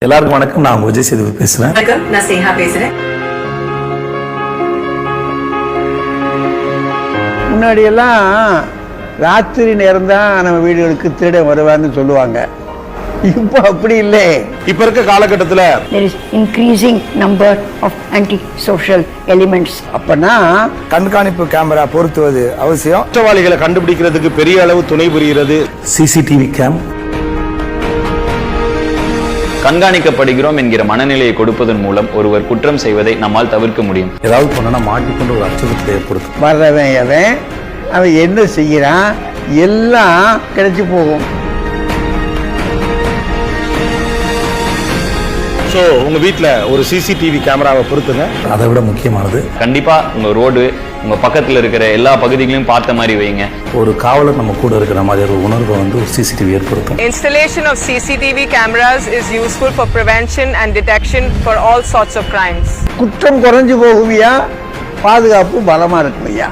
எல்லாருக்கும் வணக்கம். நான் விஜய் சேதுபதி பேசுறேன். வணக்கம், நான் ஸ்னேகா பேசுறேன். முன்னாடி எல்லாம் ராத்திரி நேரம் தான் நம்ம வீடுகளுக்கு திருட வருவான்னு சொல்லுவாங்க. இப்போ அப்படி இல்லை. இப்ப இருக்க காலகட்டத்தில் there is increasing number of anti-social elements. அப்பனா கண்காணிப்பு கேமரா பொருத்துவது அவசியம். குற்றவாளிகளை கண்டுபிடிக்கிறதுக்கு பெரிய அளவு துணை புரிகிறது சிசிடிவி கேம். கண்காணிக்கப்படுகிறோம் என்கிற மனநிலையை கொடுப்பதன் மூலம் ஒருவர் குற்றம் செய்வதை நம்மால் தவிர்க்க முடியும். ஏதாவது பண்ணனா மாட்டிக்கொண்டு ஒரு அச்சுறுத்தலை ஏற்படுத்தும். வர்றவன் அவன் என்ன செய்யறான் எல்லாம் கிடைச்சி போகும். சோ உங்க வீட்டுல ஒரு சிசிடிவி கேமராவை பொருத்துங்க. அதை விட முக்கியமானது, கண்டிப்பா உங்க ரோடு உங்க பக்கத்துல இருக்கிற எல்லா பகுதிகளையும் பார்த்த மாதிரி வைங்க. ஒரு காவலர் நம்ம கூட இருக்கிற மாதிரி ஒரு உணர்வை ஒரு சிசிடிவி ஏற்படுத்தும். Installation of CCTV cameras is useful for prevention and detection for all sorts of crimes. குற்றம் குறைஞ்சு போகுமையா, பாதுகாப்பு பலமா இருக்குமையா.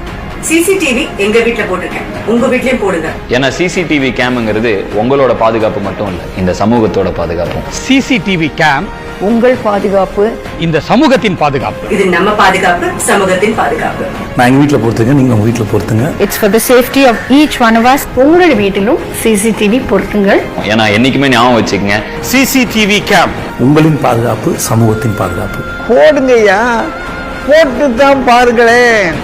சிசிடிவி எங்க வீட்ல போட்டிருக்கேன், உங்க வீட்லயும் போடுங்க. ஏன்னா சிசிடிவி கேம்ங்கிறது உங்களோட பாதுகாப்பு மட்டும் இல்ல, இந்த சமூகத்தோட பாதுகாப்பு. சிசிடிவி கேம் உங்கள் பாதுகாப்பு, இந்த சமூகத்தின் பாதுகாப்பு. இது நம்ம பாதுகாப்பு, சமூகத்தின் பாதுகாப்பு. நான் எங்க வீட்டுல பொறுத்துங்க, நீங்க உங்க வீட்டுல பொறுத்துங்க. it's for the safety of each one of us. உங்கள் வீட்டிலும் சிசிடிவி பொருத்துங்கள். ஏன்னா என்னைக்குமே ஞாபகம் வச்சுக்கங்க, சிசிடிவி கேம் உங்களின் பாதுகாப்பு, சமூகத்தின் பாதுகாப்பு. போடுங்கய்யா, போட்டு தான் பாருங்களேன்.